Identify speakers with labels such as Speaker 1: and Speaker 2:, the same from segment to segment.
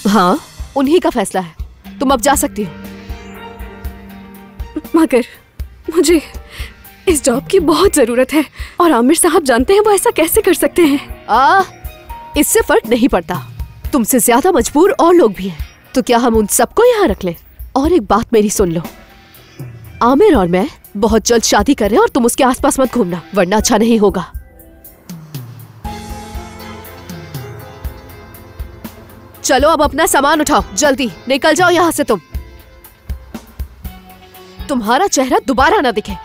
Speaker 1: हाँ, उन्हीं का फैसला है। तुम अब जा सकती हो।
Speaker 2: मगर मुझे इस जॉब की बहुत जरूरत है और आमिर साहब जानते हैं वो ऐसा कैसे कर सकते हैं।
Speaker 1: इससे फर्क नहीं पड़ता। तुमसे ज्यादा मजबूर और लोग भी हैं। तो क्या हम उन सबको यहाँ रख लें? और एक बात मेरी सुन लो, आमिर और मैं बहुत जल्द शादी कर रहे हैं और तुम उसके आसपास मत घूमना, वरना अच्छा नहीं होगा। चलो अब अपना सामान उठाओ, जल्दी निकल जाओ यहाँ से। तुम्हारा चेहरा दोबारा ना दिखे।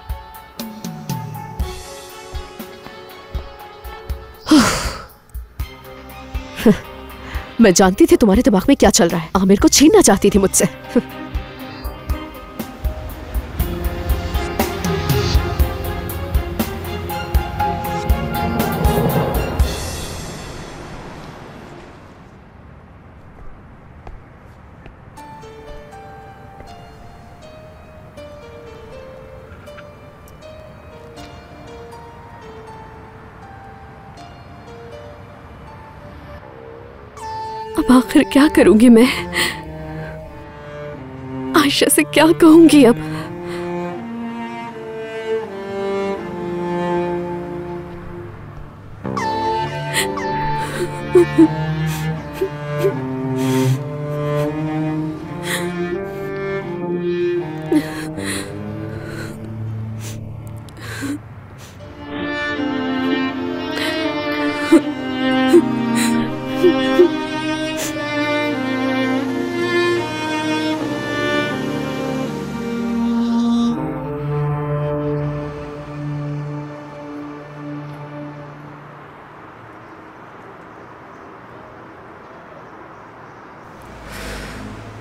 Speaker 1: मैं जानती थी तुम्हारे दिमाग में क्या चल रहा है। आमिर को छीनना चाहती थी मुझसे।
Speaker 2: अब आखिर क्या करूंगी मैं? आयशा से क्या कहूंगी अब?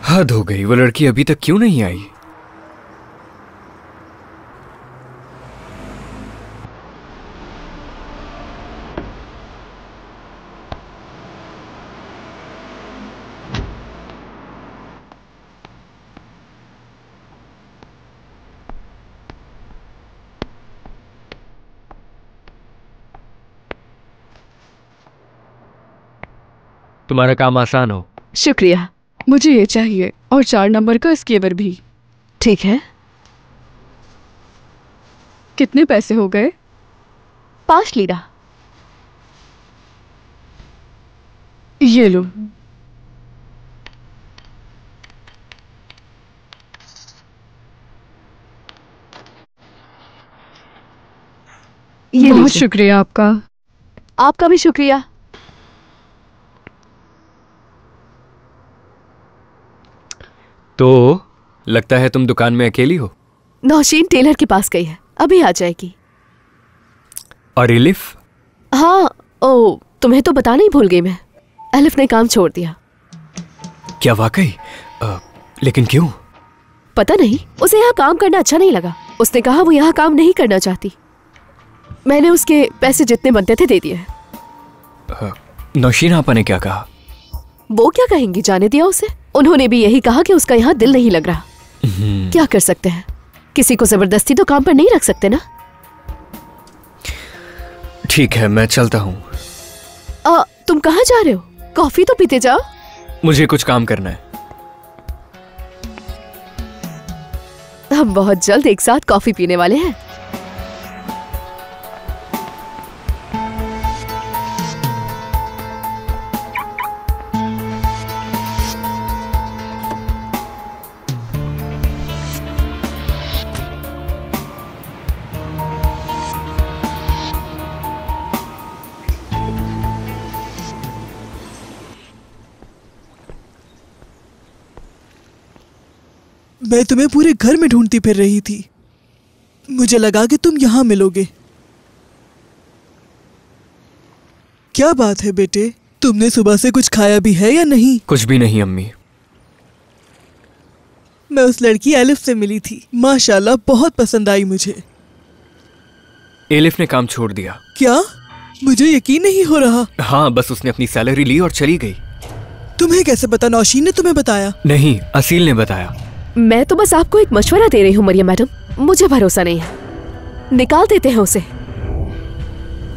Speaker 3: हद हो गई, वो लड़की अभी तक क्यों नहीं आई? तुम्हारा काम आसान हो।
Speaker 2: शुक्रिया। मुझे ये चाहिए और 4 नंबर का स्केवर भी।
Speaker 1: ठीक है।
Speaker 2: कितने पैसे हो गए?
Speaker 1: 5 लीरा।
Speaker 2: ये लो।
Speaker 1: ये
Speaker 2: बहुत शुक्रिया आपका।
Speaker 1: आपका भी शुक्रिया।
Speaker 3: तो लगता है तुम दुकान में अकेली हो।
Speaker 1: नौशीन टेलर के पास गई है, अभी आ जाएगी।
Speaker 3: और एलिफ?
Speaker 1: हाँ, ओ तुम्हें तो बताना ही भूल गई मैं। एलिफ ने काम छोड़ दिया।
Speaker 3: क्या वाकई? लेकिन क्यों?
Speaker 1: पता नहीं, उसे यहाँ काम करना अच्छा नहीं लगा। उसने कहा वो यहाँ काम नहीं करना चाहती। मैंने उसके पैसे जितने बनते थे दे दिए।
Speaker 3: नौशीन आपा ने क्या कहा?
Speaker 1: वो क्या कहेंगी, जाने दिया उसे। उन्होंने भी यही कहा कि उसका यहाँ दिल नहीं लग रहा। क्या कर सकते हैं, किसी को जबरदस्ती तो काम पर नहीं रख सकते ना।
Speaker 3: ठीक है, मैं चलता हूँ।
Speaker 1: तुम कहाँ जा रहे हो? कॉफी तो पीते जाओ।
Speaker 3: मुझे कुछ काम करना है।
Speaker 1: हम बहुत जल्द एक साथ कॉफी पीने वाले हैं।
Speaker 4: मैं तुम्हें पूरे घर में ढूंढती फिर रही थी। मुझे लगा कि तुम यहाँ मिलोगे। क्या बात है बेटे, तुमने सुबह से कुछ खाया भी है या नहीं?
Speaker 3: कुछ भी नहीं अम्मी।
Speaker 4: मैं उस लड़की एलिफ से मिली थी, माशाल्लाह बहुत पसंद आई मुझे।
Speaker 3: एलिफ ने काम छोड़ दिया।
Speaker 4: क्या? मुझे यकीन नहीं हो रहा।
Speaker 3: हाँ, बस उसने अपनी सैलरी ली और चली गई।
Speaker 4: तुम्हें कैसे पता? नौशीन ने तुम्हें बताया?
Speaker 3: नहीं, असील ने बताया।
Speaker 1: मैं तो बस आपको एक मशवरा दे रही हूँ मरियम मैडम, मुझे भरोसा नहीं है। निकाल देते हैं उसे।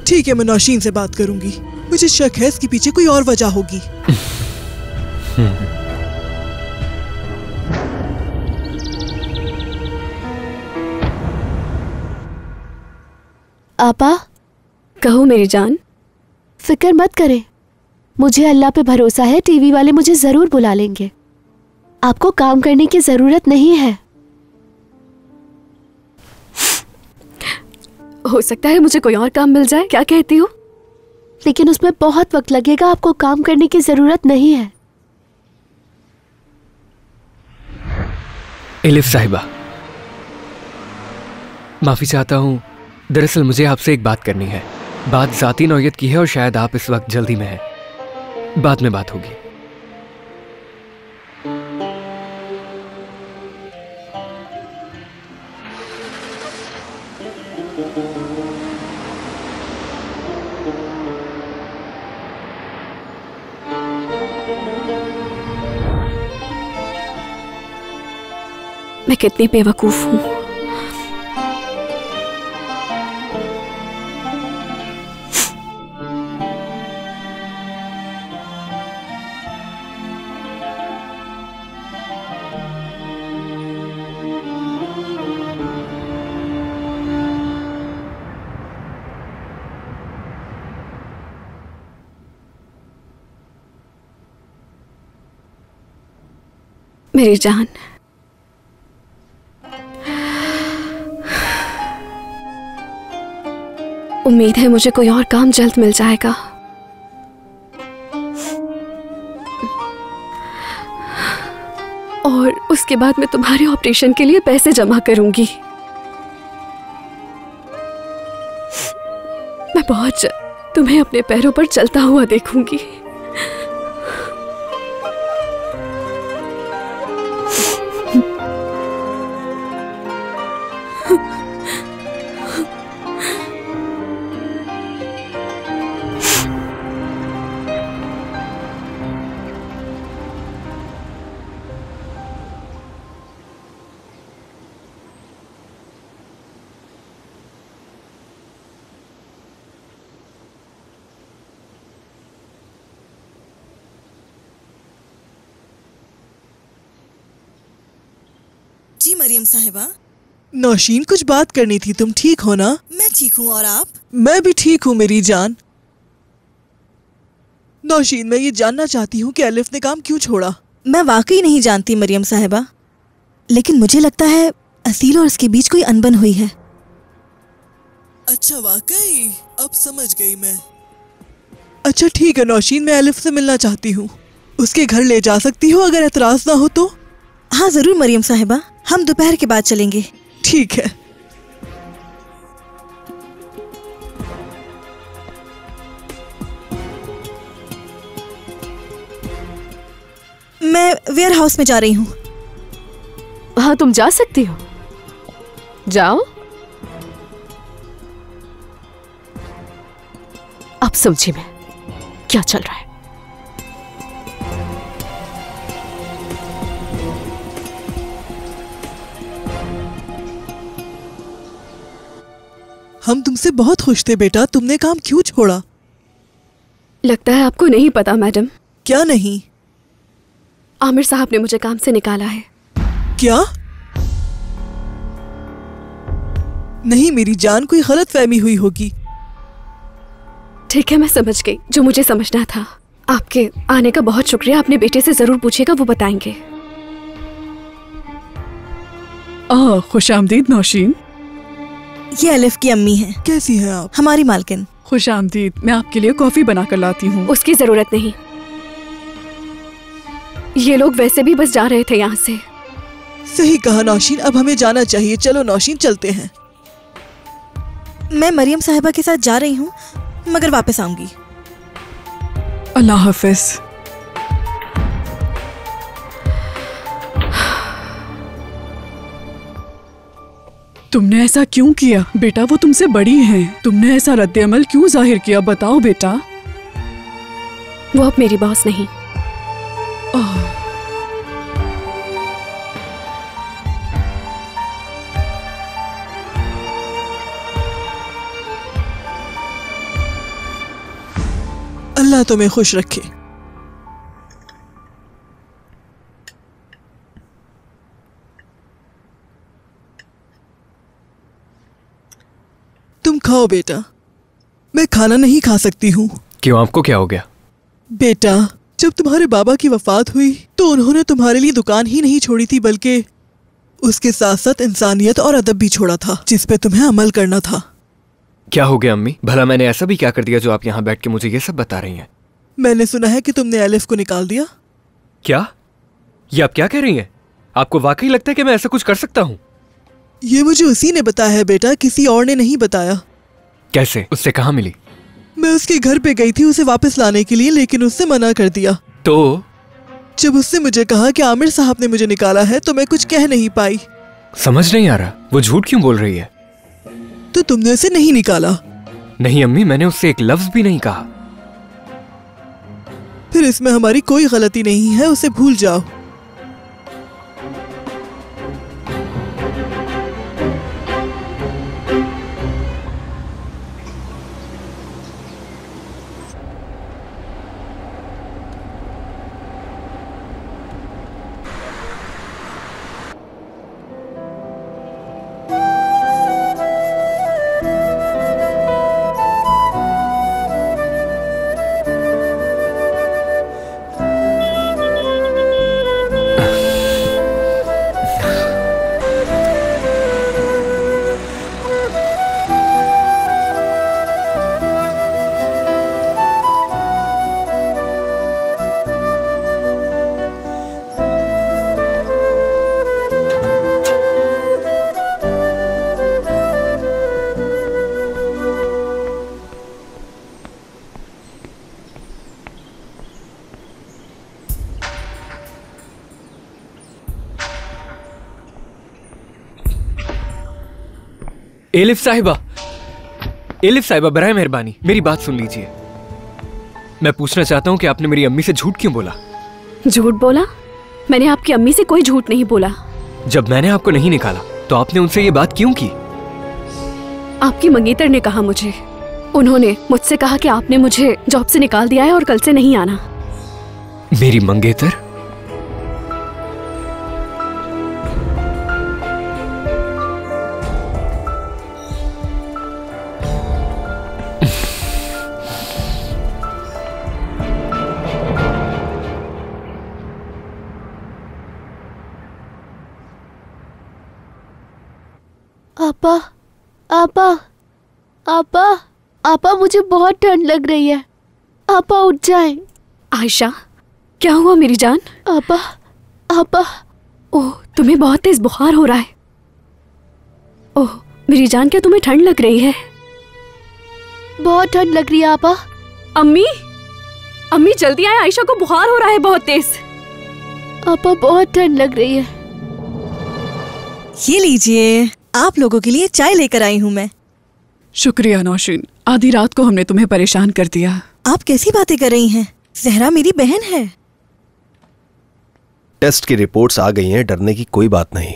Speaker 4: ठीक है, मैं नौशीन से बात करूंगी। मुझे शक है इसके पीछे कोई और वजह होगी।
Speaker 1: आपा,
Speaker 2: कहो मेरी जान।
Speaker 1: फिक्र मत करें, मुझे अल्लाह पे भरोसा है, टीवी वाले मुझे जरूर बुला लेंगे। आपको काम करने की जरूरत नहीं है।
Speaker 2: हो सकता है मुझे कोई और काम मिल जाए, क्या कहती हो?
Speaker 1: लेकिन उसमें बहुत वक्त लगेगा, आपको काम करने की जरूरत नहीं है।
Speaker 3: एलिफ साहिबा, माफी चाहता हूँ, दरअसल मुझे आपसे एक बात करनी है। बात जाती नौयत की है और शायद आप इस वक्त जल्दी में हैं। बाद में बात होगी।
Speaker 2: मैं कितनी बेवकूफ हूं। मेरी जान, उम्मीद है मुझे कोई और काम जल्द मिल जाएगा। और उसके बाद मैं तुम्हारे ऑपरेशन के लिए पैसे जमा करूंगी। मैं बहुत जल्द तुम्हें अपने पैरों पर चलता हुआ देखूंगी।
Speaker 5: जी मरियम साहिबा।
Speaker 4: नौशीन, कुछ बात करनी थी, तुम ठीक हो ना?
Speaker 5: मैं ठीक हूँ, और आप?
Speaker 4: मैं भी ठीक हूँ मेरी जान। नौशीन, मैं ये जानना चाहती हूँ कि एलिफ ने काम क्यों छोड़ा।
Speaker 5: मैं वाकई नहीं जानती मरियम साहिबा, लेकिन मुझे लगता है असील और उसके बीच कोई अनबन हुई है।
Speaker 4: अच्छा, वाकई? अब समझ गई मैं। अच्छा ठीक है नौशीन, मैं एलिफ से मिलना चाहती हूँ। उसके घर ले जा सकती हो अगर एतराज ना हो तो?
Speaker 5: हाँ जरूर मरियम साहिबा, हम दोपहर के बाद चलेंगे।
Speaker 4: ठीक है।
Speaker 5: मैं वेयर हाउस में जा रही हूँ।
Speaker 1: हाँ, तुम जा सकती हो, जाओ। अब समझी मैं क्या चल रहा है।
Speaker 4: हम तुमसे बहुत खुश थे बेटा, तुमने काम क्यों छोड़ा?
Speaker 2: लगता है आपको नहीं पता मैडम।
Speaker 4: क्या नहीं?
Speaker 2: आमिर साहब ने मुझे काम से निकाला है।
Speaker 4: क्या? नहीं मेरी जान, कोई गलतफहमी हुई होगी।
Speaker 2: ठीक है, मैं समझ गई जो मुझे समझना था। आपके आने का बहुत शुक्रिया। अपने बेटे से जरूर पूछिएगा, वो बताएंगे।
Speaker 6: खुशामदीद नौशीन।
Speaker 5: ये एलिफ की अम्मी हैं।
Speaker 4: कैसी हैं आप?
Speaker 5: हमारी मालकिन।
Speaker 6: खुशामदीद, मैं आपके लिए कॉफी बना कर लाती हूँ।
Speaker 2: उसकी जरूरत नहीं, ये लोग वैसे भी बस जा रहे थे यहाँ से।
Speaker 4: सही कहा नौशीन, अब हमें जाना चाहिए। चलो नौशीन, चलते हैं।
Speaker 5: मैं मरियम साहिबा के साथ जा रही हूँ, मगर वापस आऊंगी।
Speaker 6: अल्लाह हाफिज। तुमने ऐसा क्यों किया बेटा? वो तुमसे बड़ी हैं। तुमने ऐसा रद्द-ए-अमल क्यों जाहिर किया? बताओ बेटा।
Speaker 2: वो अब मेरी बॉस नहीं।
Speaker 4: अल्लाह तुम्हें खुश रखे। खाओ बेटा। मैं खाना नहीं खा सकती हूँ।
Speaker 3: क्यों, आपको क्या हो गया?
Speaker 4: बेटा, जब तुम्हारे बाबा की वफात हुई तो उन्होंने तुम्हारे लिए दुकान ही नहीं छोड़ी थी, बल्कि उसके साथ साथ इंसानियत और अदब भी छोड़ा था, जिस पे तुम्हें अमल करना था।
Speaker 3: क्या हो गया अम्मी? भला मैंने ऐसा भी क्या कर दिया जो आप यहाँ बैठ के मुझे ये सब बता रही हैं?
Speaker 4: मैंने सुना है कि तुमने एलिफ को निकाल दिया।
Speaker 3: क्या? ये आप क्या कह रही हैं? आपको वाकई लगता है कि मैं ऐसा कुछ कर सकता हूँ?
Speaker 4: ये मुझे उसी ने बताया है बेटा, किसी और ने नहीं बताया।
Speaker 3: कैसे? उससे कहाँ मिली?
Speaker 4: मैं उसके घर पे गई थी उसे वापस लाने के लिए, लेकिन उसने मना कर दिया।
Speaker 3: तो
Speaker 4: जब उसने मुझे कहा कि आमिर साहब ने मुझे निकाला है तो मैं कुछ कह नहीं पाई।
Speaker 3: समझ नहीं आ रहा, वो झूठ क्यों बोल रही है?
Speaker 4: तो तुमने उसे नहीं निकाला?
Speaker 3: नहीं अम्मी, मैंने उससे एक लफ्ज भी नहीं कहा।
Speaker 4: फिर इसमें हमारी कोई गलती नहीं है, उसे भूल जाओ।
Speaker 3: एलिफ साहिबा, बराए मेहरबानी मेरी बात सुन लीजिए। मैं पूछना चाहता हूँ कि आपने मेरी अम्मी से झूठ क्यों बोला?
Speaker 2: झूठ बोला? मैंने आपकी अम्मी से कोई झूठ नहीं बोला।
Speaker 3: जब मैंने आपको नहीं निकाला तो आपने उनसे ये बात क्यों की?
Speaker 2: आपकी मंगेतर ने कहा मुझे। उन्होंने मुझसे कहा कि आपने मुझे जॉब से निकाल दिया है और कल से नहीं आना।
Speaker 3: मेरी मंगेतर?
Speaker 1: आपा, आपा, आपा, आपा, मुझे बहुत ठंड लग रही है। आपा उठ जाएं।
Speaker 2: आयशा, क्या हुआ मेरी जान?
Speaker 1: आपा, आपा।
Speaker 2: ओह, तुम्हें बहुत तेज बुखार हो रहा है। ओह मेरी जान, क्या तुम्हें ठंड लग रही है?
Speaker 1: बहुत ठंड लग रही है आपा।
Speaker 2: अम्मी, अम्मी जल्दी आए, आयशा को बुखार हो रहा है बहुत तेज।
Speaker 1: आपा बहुत ठंड लग रही है।
Speaker 5: ये लीजिए, आप लोगों के लिए चाय लेकर आई हूँ मैं।
Speaker 6: शुक्रिया नौशीन, आधी रात को हमने तुम्हें परेशान कर दिया।
Speaker 5: आप कैसी बातें कर रही हैं? जहरा मेरी बहन है।
Speaker 7: टेस्ट की रिपोर्ट्स आ गई हैं, डरने की कोई बात नहीं।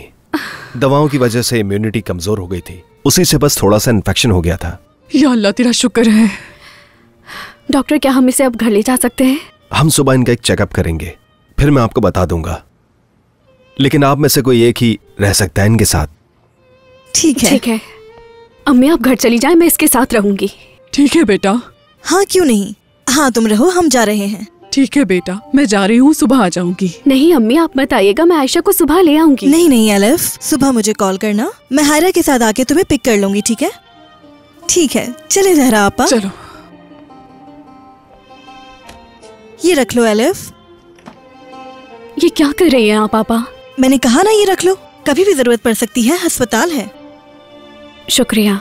Speaker 7: दवाओं की वजह से इम्यूनिटी कमजोर हो गई थी, उसी से बस थोड़ा सा इन्फेक्शन हो गया था।
Speaker 6: या अल्लाह तेरा शुक्र है।
Speaker 2: डॉक्टर, क्या हम इसे अब घर ले जा सकते हैं?
Speaker 7: हम सुबह इनका एक चेकअप करेंगे, फिर मैं आपको बता दूंगा। लेकिन आप में से कोई एक ही रह सकता है इनके साथ।
Speaker 5: ठीक है।
Speaker 2: ठीक है अम्मी, आप घर चली जाएं, मैं इसके साथ रहूंगी।
Speaker 6: ठीक है बेटा।
Speaker 5: हाँ क्यों नहीं, हाँ तुम रहो, हम जा रहे हैं।
Speaker 6: ठीक है बेटा, मैं जा रही हूँ, सुबह आ जाऊंगी।
Speaker 2: नहीं अम्मी, आप मत आइएगा, मैं आयशा को सुबह ले आऊंगी।
Speaker 5: नहीं नहीं एलिफ, सुबह मुझे कॉल करना, मैं हायरा के साथ आके तुम्हें पिक कर लूंगी। ठीक है? ठीक है, चले जहरा आपा।
Speaker 6: चलो।
Speaker 5: ये रख लो एलिफ।
Speaker 2: ये क्या कर रही हैं आप पापा?
Speaker 5: मैंने कहा ना, ये रख लो, कभी भी जरूरत पड़ सकती है, अस्पताल है।
Speaker 2: शुक्रिया।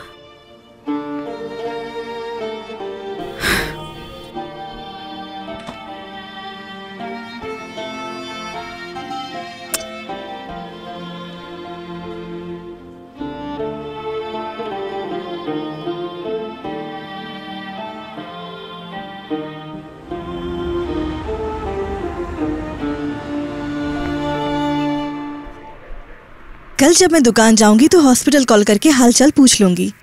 Speaker 5: कल जब मैं दुकान जाऊंगी तो हॉस्पिटल कॉल करके हालचाल पूछ लूंगी।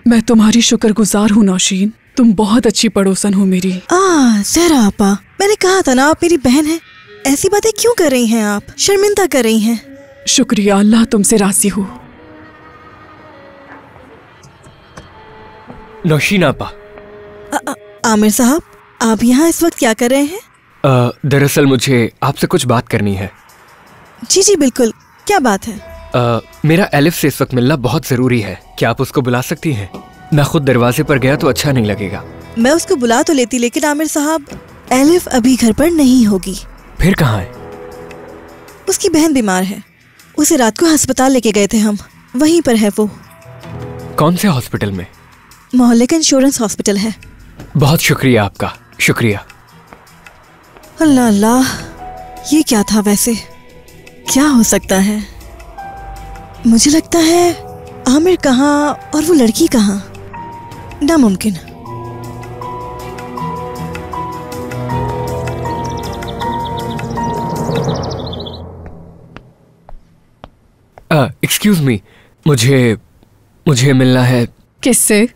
Speaker 6: मैं तुम्हारी शुक्रगुजार हूँ नौशीन, तुम बहुत अच्छी पड़ोसन हो मेरी।
Speaker 5: जहरा आपा, मैंने कहा था ना आप मेरी बहन हैं। ऐसी बातें क्यों कर रही हैं आप? शर्मिंदा कर रही हैं।
Speaker 6: शुक्रिया, अल्लाह तुमसे राजी हो।
Speaker 3: नौशीन आपा।
Speaker 5: आमिर साहब, आप यहाँ इस वक्त क्या कर रहे हैं?
Speaker 3: दरअसल मुझे आपसे कुछ बात करनी है।
Speaker 5: जी जी बिल्कुल, क्या बात है?
Speaker 3: मेरा एलिफ से इस वक्त मिलना बहुत जरूरी है। क्या आप उसको बुला सकती हैं? मैं खुद दरवाजे पर गया तो अच्छा नहीं लगेगा।
Speaker 5: मैं उसको बुला तो लेती, लेकिन आमिर साहब, एलिफ अभी घर पर नहीं होगी।
Speaker 3: फिर कहाँ है?
Speaker 5: उसकी बहन बीमार है, उसे रात को अस्पताल लेके गए थे हम, वहीं पर है वो।
Speaker 3: कौन से हॉस्पिटल में?
Speaker 5: मोहल्ले का इंश्योरेंस हॉस्पिटल है।
Speaker 3: बहुत शुक्रिया आपका, शुक्रिया।
Speaker 5: अल्लाह अल्लाह, ये क्या था वैसे? क्या हो सकता है? मुझे लगता है आमिर कहाँ और वो लड़की कहाँ? नामुमकिन।
Speaker 3: एक्सक्यूज मी, मुझे मिलना है।
Speaker 6: किससे?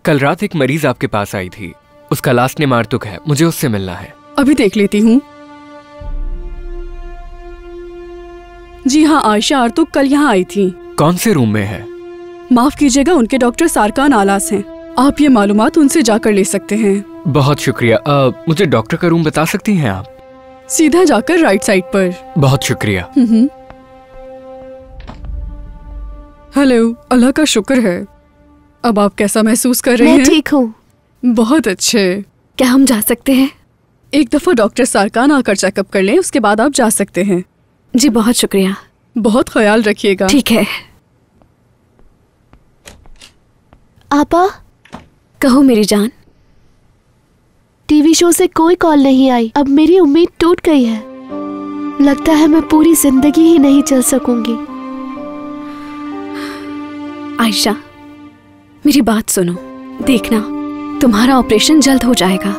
Speaker 3: कल रात एक मरीज आपके पास आई थी, उसका लास्ट नेम आर्तुक है, मुझे उससे मिलना है।
Speaker 6: अभी देख लेती हूँ। जी हाँ, आयशा आर्तुक कल यहाँ आई थी।
Speaker 3: कौन से रूम में है?
Speaker 6: माफ कीजिएगा, उनके डॉक्टर सारकान आलास हैं। आप ये मालूमात उनसे जाकर ले सकते हैं।
Speaker 3: बहुत शुक्रिया। मुझे डॉक्टर का रूम बता सकती हैं आप?
Speaker 6: सीधा जाकर राइट साइड पर।
Speaker 3: बहुत शुक्रिया।
Speaker 6: हेलो, अल्लाह का शुक्र है। अब आप कैसा महसूस कर रहे हैं?
Speaker 1: मैं ठीक हूँ।
Speaker 6: बहुत अच्छे।
Speaker 2: क्या हम जा सकते हैं?
Speaker 6: एक दफा डॉक्टर सारकान आकर चेकअप कर लें, उसके बाद आप जा सकते हैं।
Speaker 2: जी बहुत शुक्रिया।
Speaker 6: बहुत ख्याल रखिएगा।
Speaker 2: ठीक है।
Speaker 1: आपा,
Speaker 2: कहो मेरी जान।
Speaker 1: टीवी शो से कोई कॉल नहीं आई। अब मेरी उम्मीद टूट गई है। लगता है मैं पूरी जिंदगी ही नहीं चल सकूंगी।
Speaker 2: आयशा, मेरी बात सुनो। देखना, तुम्हारा ऑपरेशन जल्द हो जाएगा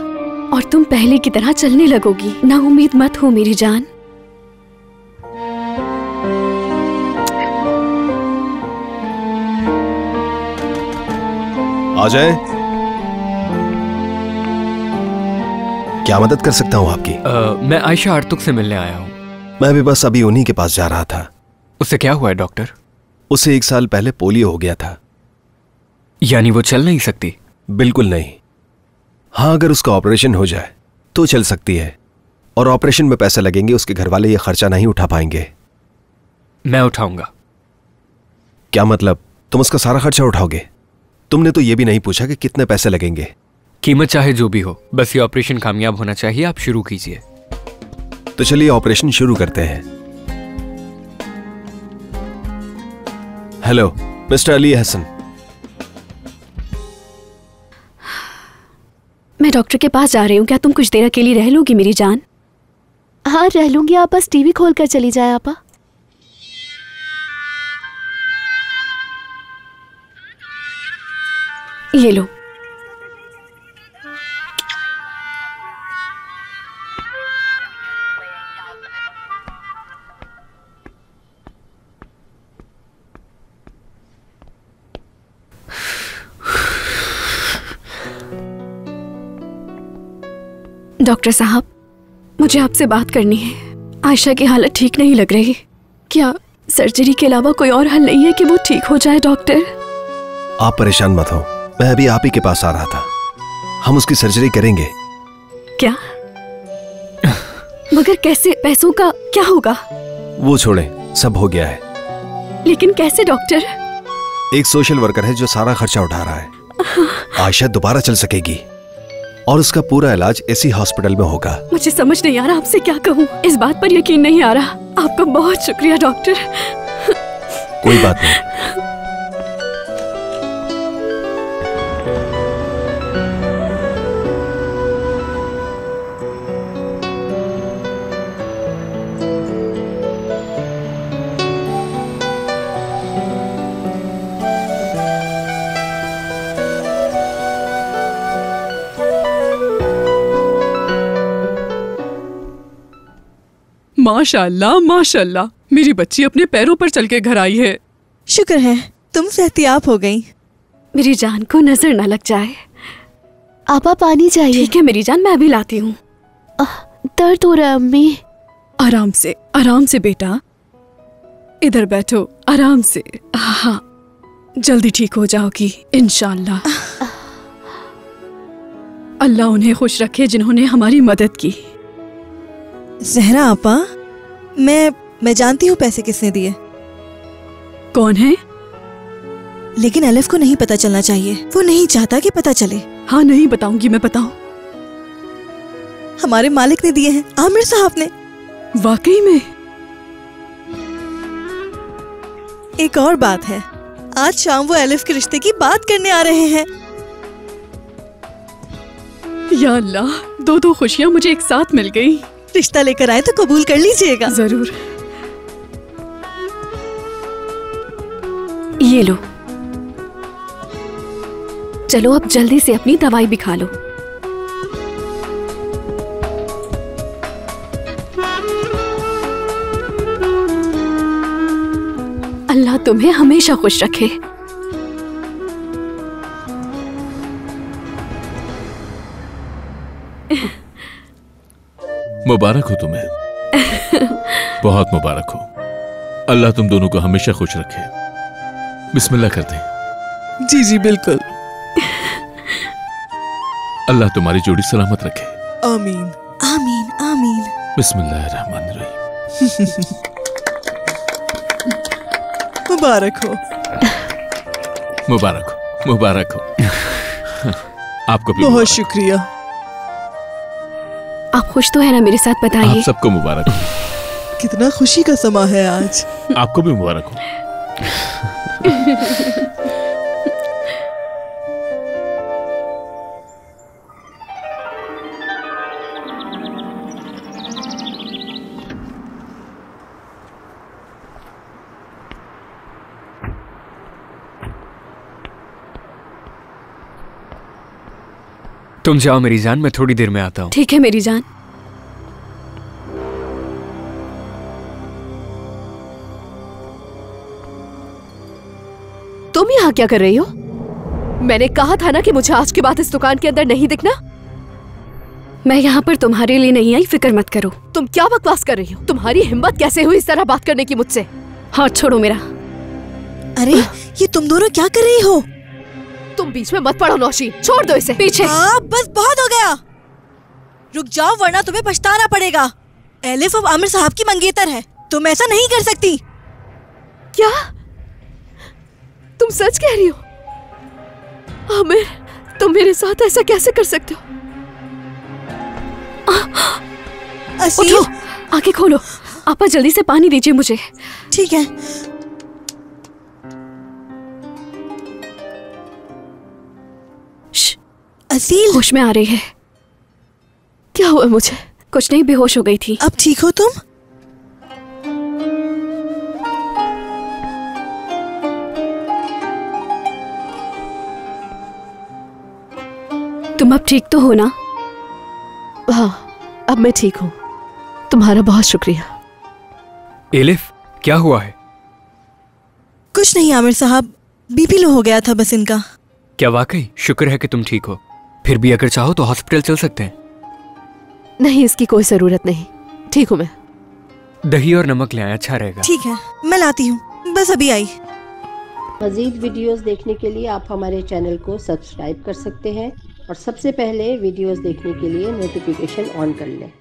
Speaker 2: और तुम पहले की तरह चलने लगोगी। ना उम्मीद मत हो मेरी जान।
Speaker 7: आ जाए। क्या मदद कर सकता हूँ आपकी?
Speaker 3: मैं आयशा आर्तुक से मिलने आया हूँ।
Speaker 7: मैं भी बस अभी उन्हीं के पास जा रहा था।
Speaker 3: उससे क्या हुआ है डॉक्टर?
Speaker 7: उसे 1 साल पहले पोलियो हो गया था।
Speaker 3: यानी वो चल नहीं सकती?
Speaker 7: बिल्कुल नहीं। हाँ, अगर उसका ऑपरेशन हो जाए तो चल सकती है, और ऑपरेशन में पैसे लगेंगे, उसके घर वाले ये खर्चा नहीं उठा पाएंगे।
Speaker 3: मैं उठाऊंगा।
Speaker 7: क्या मतलब? तुम उसका सारा खर्चा उठाओगे? तुमने तो ये भी नहीं पूछा कि कितने पैसे लगेंगे।
Speaker 3: कीमत चाहे जो भी हो, बस ये ऑपरेशन कामयाब होना चाहिए। आप शुरू कीजिए।
Speaker 7: तो चलिए ऑपरेशन शुरू करते हैं। Hello mister Ali Hasan.
Speaker 2: मैं डॉक्टर के पास जा रही हूँ, क्या तुम कुछ देर अकेली रह लोगी मेरी जान?
Speaker 1: हाँ रह लूंगी। आप बस टीवी खोल कर चली जाए आपा।
Speaker 2: ये लो। डॉक्टर साहब, मुझे आपसे बात करनी है। आयशा की हालत ठीक नहीं लग रही। क्या सर्जरी के अलावा कोई और हल नहीं है कि वो ठीक हो जाए डॉक्टर?
Speaker 7: आप परेशान मत हो, मैं अभी आप ही के पास आ रहा था। हम उसकी सर्जरी करेंगे।
Speaker 2: क्या? मगर कैसे? पैसों का क्या होगा?
Speaker 7: वो छोड़ें, सब हो गया है।
Speaker 2: लेकिन कैसे डॉक्टर?
Speaker 7: एक सोशल वर्कर है जो सारा खर्चा उठा रहा है। आयशा दोबारा चल सकेगी और उसका पूरा इलाज इसी हॉस्पिटल में होगा।
Speaker 2: मुझे समझ नहीं आ रहा आपसे क्या कहूँ। इस बात पर यकीन नहीं आ रहा। आपका बहुत शुक्रिया डॉक्टर।
Speaker 7: कोई बात नहीं।
Speaker 6: माशाल्लाह माशाल्लाह, मेरी बच्ची अपने पैरों पर चल के घर आई है।
Speaker 5: शुक्र है तुम सेहतियाब हो गई।
Speaker 2: मेरी जान को नजर न लग जाए।
Speaker 1: आपा पानी चाहिए।
Speaker 2: ठीक है मेरी जान, मैं अभी लाती हूँ।
Speaker 1: दर्द हो रहा है अम्मी।
Speaker 6: आराम से बेटा, इधर बैठो आराम से। हाँ, जल्दी ठीक हो जाओगी इंशाल्लाह। अल्लाह उन्हें खुश रखे जिन्होंने हमारी मदद की।
Speaker 5: जहरा आपा, मैं जानती हूँ पैसे किसने दिए,
Speaker 6: कौन है?
Speaker 5: लेकिन अलिफ को नहीं पता चलना चाहिए। वो नहीं चाहता कि पता चले।
Speaker 6: हाँ नहीं बताऊंगी, मैं बताऊं।
Speaker 5: हमारे मालिक ने दिए हैं, आमिर साहब ने।
Speaker 6: वाकई में?
Speaker 5: एक और बात है, आज शाम वो अलिफ के रिश्ते की बात करने आ रहे हैं।
Speaker 6: या अल्लाह, दो खुशियां मुझे एक साथ मिल गई।
Speaker 5: रिश्ता लेकर आए तो कबूल कर लीजिएगा।
Speaker 6: जरूर।
Speaker 2: ये लो, चलो अब जल्दी से अपनी दवाई भी खा लो। अल्लाह तुम्हें हमेशा खुश रखे।
Speaker 8: मुबारक हो तुम्हें, बहुत मुबारक हो। अल्लाह तुम दोनों को हमेशा खुश रखे। बिस्मिल्लाह करते हैं।
Speaker 4: जी जी बिल्कुल।
Speaker 8: अल्लाह तुम्हारी जोड़ी सलामत रखे।
Speaker 4: आमीन
Speaker 5: आमीन आमीन।
Speaker 8: बिस्मिल्लाहिर्रहमानिर्रहीम।
Speaker 4: मुबारक हो।
Speaker 8: मुबारक हो, मुबारक हो। आपको भी
Speaker 4: बहुत शुक्रिया।
Speaker 2: आप खुश तो है ना मेरे साथ? बताइए।
Speaker 8: आप सबको मुबारक हो।
Speaker 4: कितना खुशी का समा है आज।
Speaker 8: आपको भी मुबारक हो।
Speaker 3: तुम जाओ मेरी जान, मैं थोड़ी देर में आता हूँ।
Speaker 2: ठीक है मेरी जान।
Speaker 1: तुम यहाँ क्या कर रही हो? मैंने कहा था ना कि मुझे आज के बाद इस दुकान के अंदर नहीं दिखना।
Speaker 2: मैं यहाँ पर तुम्हारे लिए नहीं आई, फिक्र मत करो।
Speaker 1: तुम क्या बकवास कर रही हो? तुम्हारी हिम्मत कैसे हुई इस तरह बात करने की मुझसे?
Speaker 2: हाथ छोड़ो मेरा।
Speaker 5: अरे ये तुम दोनों क्या कर रही हो?
Speaker 1: तुम बीच में मत पड़ो नौशीन, छोड़ दो इसे।
Speaker 2: पीछे।
Speaker 5: बस बहुत हो गया। रुक जाओ वरना तुम्हें पछताना पड़ेगा। एलिफ अब आमिर साहब की मंगेतर है, तुम ऐसा नहीं कर सकती।
Speaker 1: क्या तुम सच कह रही हो? आमिर, तुम मेरे साथ ऐसा कैसे कर सकते हो?
Speaker 5: असील,
Speaker 2: आंखें खोलो। आपा जल्दी से पानी दीजिए मुझे।
Speaker 5: ठीक है। असील,
Speaker 2: होश में आ रही है।
Speaker 1: क्या हुआ मुझे?
Speaker 2: कुछ नहीं, बेहोश हो गई थी।
Speaker 5: अब ठीक हो तुम?
Speaker 2: तुम अब ठीक तो हो ना?
Speaker 1: हाँ, अब मैं ठीक हूँ। तुम्हारा बहुत शुक्रिया।
Speaker 3: एलिफ, क्या हुआ है?
Speaker 5: कुछ नहीं आमिर साहब, बीपी लो हो गया था बस इनका।
Speaker 3: क्या वाकई? शुक्र है कि तुम ठीक हो। फिर भी अगर चाहो तो हॉस्पिटल चल सकते हैं।
Speaker 1: नहीं, इसकी कोई जरूरत नहीं, ठीक हूँ मैं।
Speaker 3: दही और नमक ले आए, अच्छा रहेगा।
Speaker 5: ठीक है, मैं लाती हूँ, बस अभी आई।
Speaker 9: मज़ीद वीडियोस देखने के लिए आप हमारे चैनल को सब्सक्राइब कर सकते हैं और सबसे पहले वीडियोस देखने के लिए नोटिफिकेशन ऑन कर लें।